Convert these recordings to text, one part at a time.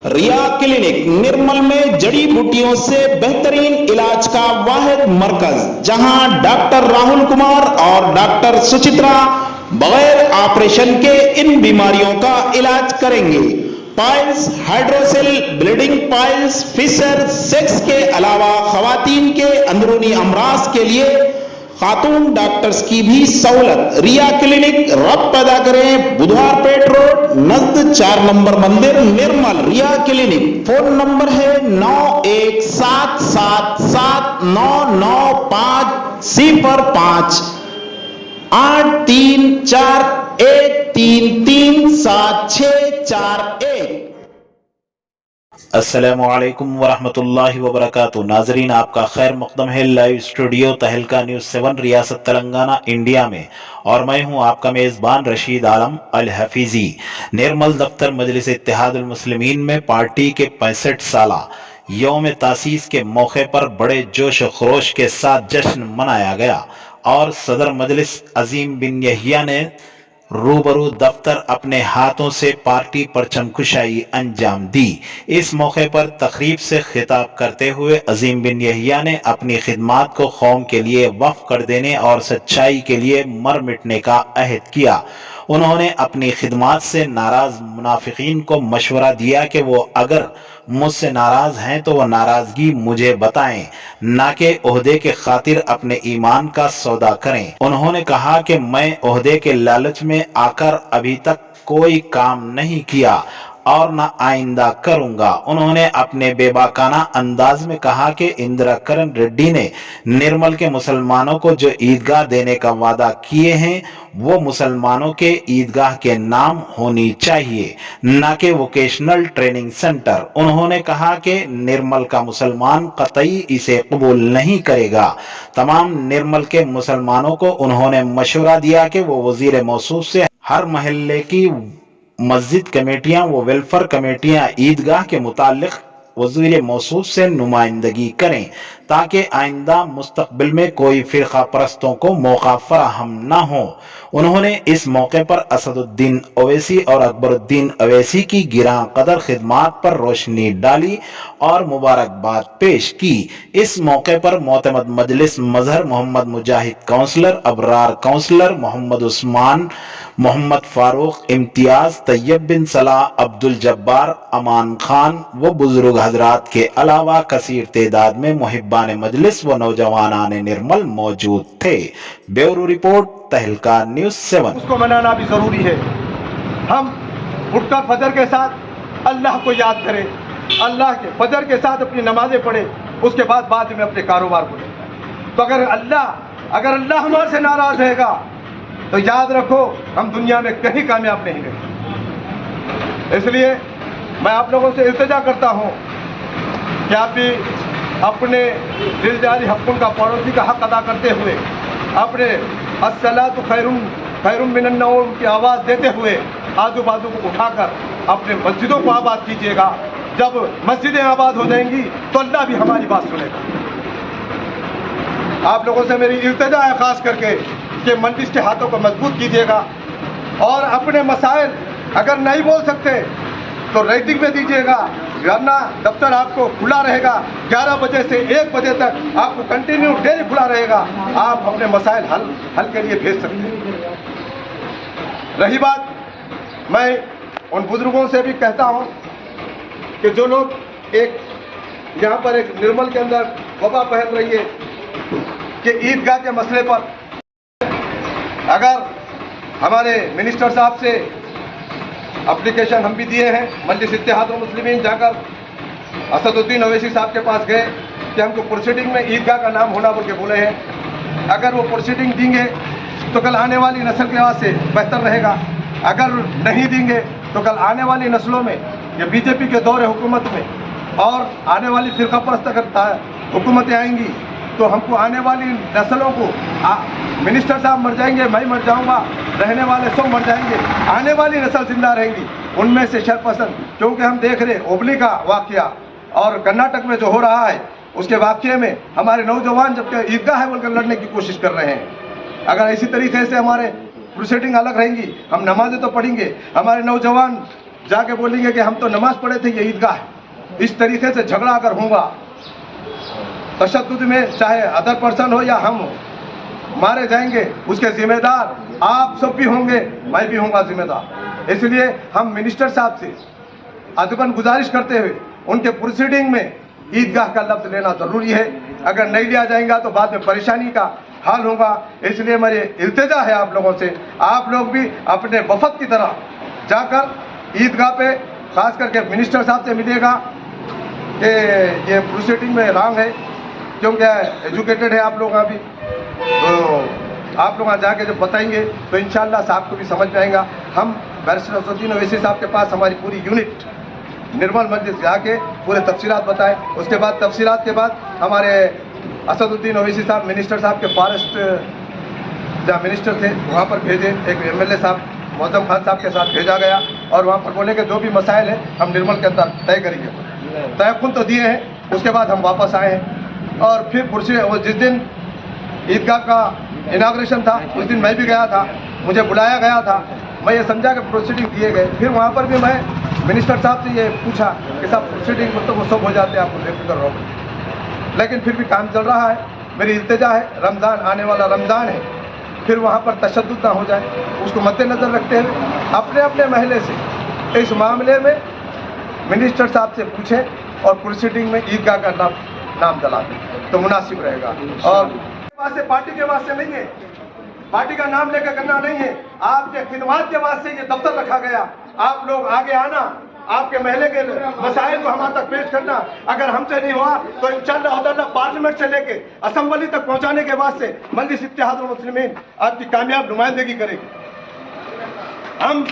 रिया clinic निर्मल में जड़ी बूटियों से बेहतरीन इलाज का वाहिद मरकज, जहां डॉक्टर राहुल कुमार और डॉक्टर सुचित्रा बगैर ऑपरेशन के इन बीमारियों का इलाज करेंगे। Piles, hydrocele, bleeding piles, fissure, sex के अलावा खवातीन के अंदरूनी अमराज के लिए खातून डॉक्टर्स की भी सहूलत। रिया क्लिनिक रब पैदा करें, बुधवार पेट रोड नजद 4 नंबर मंदिर निर्मल। रिया क्लिनिक फोन नंबर है 9177799505 8341337641। अस्सलामु अलैकुम वरहमतुल्लाहि वबरकातुहू। नाजरीन, आपका खैर मकदम है लाइव स्टूडियो तहलका न्यूज़ 7 रियासत तेलंगाना इंडिया में, और मैं हूं आपका मेज़बान रशीद आलम अल हफीजी। निर्मल दफ्तर मजलिस इत्तेहादुल मुस्लिमीन में पार्टी के 65 साला यौम तासीस के मौके पर बड़े जोश व खरोश के साथ जश्न मनाया गया और सदर मजलिस अजीम बिन यहिया ने रूबरू दफ्तर अपने हाथों से पार्टी परचम कुशाई अंजाम दी। इस मौके पर तकरीब से खिताब करते हुए अजीम बिन यहिया ने अपनी खिदमात को कौम के लिए वक्फ कर देने और सच्चाई के लिए मर मिटने का अहद किया। उन्होंने अपनी खिदमात से नाराज मुनाफिकीन को मशवरा दिया कि वो अगर मुझसे नाराज हैं तो वह नाराजगी मुझे बताएं, ना कि ओहदे के खातिर अपने ईमान का सौदा करें। उन्होंने कहा कि मैं ओहदे के लालच में आकर अभी तक कोई काम नहीं किया और न आइंदा करूंगा। उन्होंने अपने बेबाकाना अंदाज में कहा कि इंदिरा करण रेड्डी ने निर्मल के मुसलमानों को जो ईदगाह देने का वादा किए हैं वो मुसलमानों के ईदगाह के नाम होनी चाहिए, न कि वोकेशनल ट्रेनिंग सेंटर। उन्होंने कहा कि निर्मल का मुसलमान कतई इसे कबूल नहीं करेगा। तमाम निर्मल के मुसलमानों को उन्होंने मशवरा दिया कि वो वजीर मौसूफ से हर महल्ले की मस्जिद कमेटियां व वेलफेयर कमेटियां ईदगाह के मुतालिक वज़ीर मौसूफ से नुमाइंदगी करें, ताकि आइंदा मुस्तकबिल में कोई फ़िरका परस्तों को मौका फराहम न हो। उन्होंने इस मौके पर असदुद्दीन अवैसी और अकबरुद्दीन अवैसी की गिरां कदर खिदमात पर रोशनी डाली और मुबारकबाद पेश की। इस मौके पर मोतमद मजलिस मजहर मोहम्मद मुजाहिद काउंसलर, अबरार काउंसलर, मोहम्मद उस्मान, मोहम्मद फारूक, इम्तियाज, तैयब बिन सलाह, अब्दुल जब्बार, अमान खान व बुजुर्ग हजरात के अलावा कसीर तादाद में मुहिब्बान मजलिस व नौजवानान निर्मल मौजूद थे। ब्यूरो रिपोर्ट तहलका न्यूज़ 7। उसको मनाना भी जरूरी है। हम उठकर फजर के साथ अल्लाह को याद करें, अल्लाह के फजर के साथ अपनी नमाजें पढ़े, उसके बाद में अपने कारोबार को लें। तो अगर अल्लाह हमारे से नाराज रहेगा तो याद रखो हम दुनिया में कहीं कामयाब नहीं रहेंगे। इसलिए मैं आप लोगों से इल्तिजा करता हूँ कि आप भी अपने दिलजारी हक़्क़ुन का, पड़ोसी का हक़ अदा करते हुए अपने अस्सलातु खैरुम मिनन नौम की आवाज़ देते हुए आजू बाजू को उठाकर अपने मस्जिदों को आबाद कीजिएगा। जब मस्जिदें आबाद हो जाएंगी तो अल्लाह भी हमारी बात सुनेगा। आप लोगों से मेरी इल्तिजा है ख़ास करके कि मजलिस के हाथों को मजबूत कीजिएगा और अपने मसाइल अगर नहीं बोल सकते तो राइटिंग में दीजिएगा, वरना दफ्तर आपको खुला रहेगा। 11 बजे से 1 बजे तक आपको कंटिन्यू डेली खुला रहेगा। आप अपने मसाइल हल के लिए भेज सकते हैं। रही बात, मैं उन बुजुर्गों से भी कहता हूँ कि जो लोग यहाँ पर एक निर्मल के अंदर वबा फैल रही है कि ईदगाह के मसले पर अगर हमारे मिनिस्टर साहब से एप्लीकेशन हम भी दिए हैं, मजलिस इत्तेहादुल मुस्लिमीन जाकर असदुद्दीन अवैसी साहब के पास गए कि हमको प्रोसीडिंग में ईदगाह का नाम होना बोल के बोले हैं। अगर वो प्रोसीडिंग देंगे तो कल आने वाली नस्ल के वास्ते बेहतर रहेगा। अगर नहीं देंगे तो कल आने वाली नस्लों में या बीजेपी के दौर हुकूमत में और आने वाली फिरका परस्त अगर हुकूमतें आएंगी तो हमको आने वाली नस्लों को मिनिस्टर साहब मर जाएंगे, मैं मर जाऊंगा, रहने वाले सब मर जाएंगे, आने वाली नस्ल जिंदा रहेंगी। उनमें से शरपसंद, क्योंकि हम देख रहे ओबली का वाकया और कर्नाटक में जो हो रहा है उसके वाकये में हमारे नौजवान जबकि ईदगाह है बोलकर लड़ने की कोशिश कर रहे हैं। अगर इसी तरीके से हमारे प्रोसीडिंग अलग रहेंगी, हम नमाजें तो पढ़ेंगे, हमारे नौजवान जाके बोलेंगे कि हम तो नमाज पढ़े थे, ये ईदगाह है, इस तरीके से झगड़ा अगर होगा तशद्दुद में, चाहे अदर पर्सन हो या हम हो, मारे जाएंगे, उसके जिम्मेदार आप सब भी होंगे, मैं भी होऊंगा जिम्मेदार। इसलिए हम मिनिस्टर साहब से अदबन गुजारिश करते हुए उनके प्रोसीडिंग में ईदगाह का लफ्ज लेना जरूरी है। अगर नहीं लिया जाएगा तो बाद में परेशानी का हाल होगा। इसलिए मेरी इल्तिजा है आप लोगों से, आप लोग भी अपने वफद की तरह जाकर ईदगाह पे खास करके मिनिस्टर साहब से मिलेगा कि ये प्रोसीडिंग में रॉन्ग है, क्योंकि एजुकेटेड है आप लोग अभी, तो आप लोग जाके जब बताएंगे तो इंशाअल्लाह साहब को भी समझ में आएगा। हम बैरिस्टर असदुद्दीन ओवैसी साहब के पास हमारी पूरी यूनिट निर्मल मजलिस जाके पूरे तफसीलात बताए। उसके बाद तफसीलात के बाद हमारे असदुद्दीन ओवैसी साहब मिनिस्टर साहब के फॉरेस्ट जहाँ मिनिस्टर थे वहाँ पर भेजे, एक MLA साहब मौजम खान साहब के साथ भेजा गया और वहाँ पर बोले कि जो भी मसाइल है हम निर्मल के अंदर तय करेंगे। तयखुन तो दिए हैं, उसके बाद हम वापस आए हैं और फिर वो जिस दिन ईदगाह का इनाग्रेशन था उस दिन मैं भी गया था, मुझे बुलाया गया था, मैं ये समझा कि प्रोसीडिंग दिए गए। फिर वहाँ पर भी मैं मिनिस्टर साहब से ये पूछा कि साहब प्रोसीडिंग मतलब वो सब हो जाते हैं, आपको बेफिक्र रहो, लेकिन फिर भी काम चल रहा है। मेरी इल्तिजा है, रमज़ान आने वाला रमज़ान है, फिर वहाँ पर तशद्दुद ना हो जाए, उसको मद्देनज़र रखते हुए अपने अपने महले से इस मामले में मिनिस्टर साहब से पूछें और प्रोसीडिंग में ईदगाह का नाम डला दें तो मुनासिब रहेगा। और वास्ते पार्टी के वास्ते नहीं है, पार्टी का नाम लेकर करना नहीं है, आपके खिदमत के वास्ते ये दफ्तर रखा गया। आप लोग आगे आना, आपके महले के मसाइल को हमारे तक पेश करना। अगर हमसे नहीं हुआ तो इंशाअल्लाह पार्लियामेंट से लेके असेंबली तक पहुंचाने के वास्ते मजलिस इत्तेहादुल मुस्लिमीन आपकी कामयाब नुमाइंदगी करेगी। हम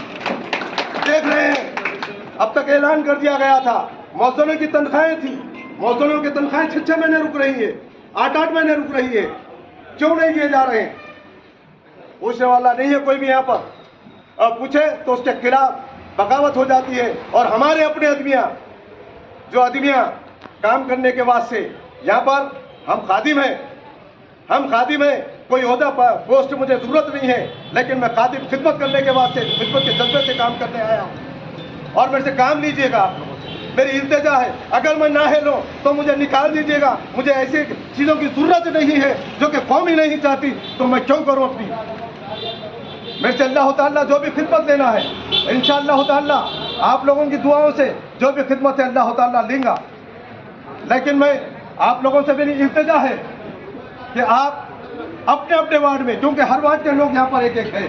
देख रहे हैं, अब तक ऐलान कर दिया गया था, मौजूदों की तनख्वाहें थी, मौजूदों की तनख्वाहें 6-6 महीने रुक रही है, 8-8 महीने रुक रही है, क्यों नहीं दिए जा रहे हैं? पूछने वाला नहीं है कोई भी यहाँ पर, और पूछे तो उसके खिलाफ बगावत हो जाती है। और हमारे अपने आदमियाँ जो आदमियाँ काम करने के वास्ते यहाँ पर हम खादिम हैं, कोई ओहदा पोस्ट मुझे ज़रूरत नहीं है, लेकिन मैं खादिम खिदमत करने के वास्ते खिदमत के जज्बे से काम करने आया हूँ और मेरे से काम लीजिएगा आप लोगों से। मेरी इल्तिजा है, अगर मैं ना हेलो तो मुझे निकाल दीजिएगा, मुझे ऐसी चीज़ों की ज़रूरत नहीं है जो कि कौम ही नहीं चाहती, तो मैं क्यों करूँ अपनी। मेरे से अल्लाह ताला जो भी खिदमत लेना है इंशाअल्लाह ताला आप लोगों की दुआओं से जो भी खिदमत है अल्लाह ताला लेंगा। लेकिन मैं आप लोगों से मेरी इल्तिजा है कि आप अपने अपने वार्ड में, क्योंकि हर वार्ड के लोग यहाँ पर एक एक है,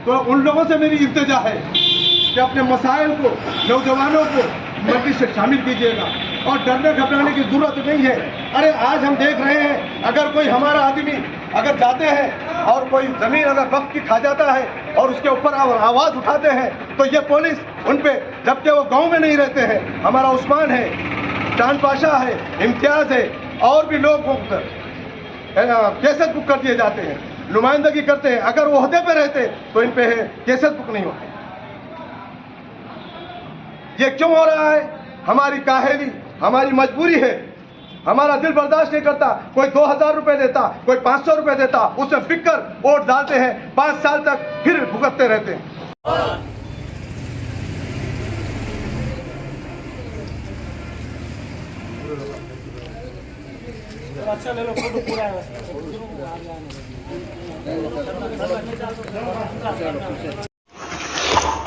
तो उन लोगों से मेरी इल्तिजा है कि अपने मसाइल को, नौजवानों को मजलिस से शामिल कीजिएगा और डरने घबराने की जरूरत नहीं है। अरे आज हम देख रहे हैं, अगर कोई हमारा आदमी अगर जाते हैं और कोई ज़मीन अगर वक्त की खा जाता है और उसके ऊपर आवाज़ उठाते हैं तो ये पुलिस उन पे, जबकि वो गांव में नहीं रहते हैं, हमारा उस्मान है, चांद पाशा है, इम्तियाज़ है और भी लोग केसेस बुक कर दिए जाते हैं, नुमाइंदगी करते हैं। अगर वो ओहदे पे रहते तो इन पे केसेस बुक नहीं होते। ये क्यों हो रहा है? हमारी काहेली, हमारी मजबूरी है, हमारा दिल बर्दाश्त नहीं करता। कोई 2000 रुपए देता, कोई 500 रुपए देता, उसमें बिक कर वोट डालते हैं, 5 साल तक फिर भुगतते रहते हैं। अच्छा ले लो, फोटो पूरा है।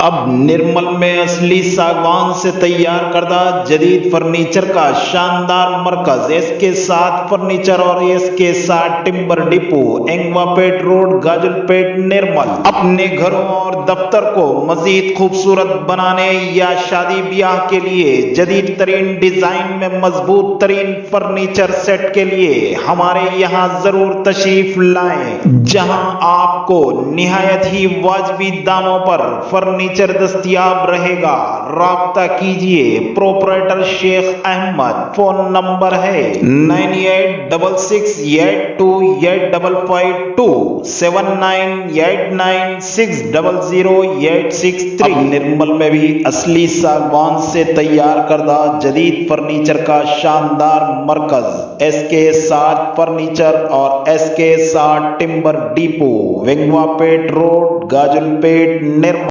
अब निर्मल में असली सागवान से तैयार करदा जदीद फर्नीचर का शानदार मरकज एसके 7 फर्नीचर और एसके 7 टिम्बर डिपो, एंगवापेट रोड, गाजलपेट, निर्मल। अपने घरों और दफ्तर को मजीद खूबसूरत बनाने या शादी ब्याह के लिए जदीद तरीन डिजाइन में मजबूत तरीन फर्नीचर सेट के लिए हमारे यहाँ जरूर तशरीफ लाएं, जहां आपको निहायत ही वाजबी दामों पर फर्नीचर दस्तयाब रहेगा। राब्ता कीजिए proprietor Sheikh Ahmed, phone number है 9866828552 7989600863। निर्मल में भी असली सागवान से तैयार करदा जदीद फर्नीचर का शानदार मरकज एसके 7 फर्नीचर और एसके 7 टिम्बर डिपो, वेंगवापेट रोड, गाजलपेट, निर्मल।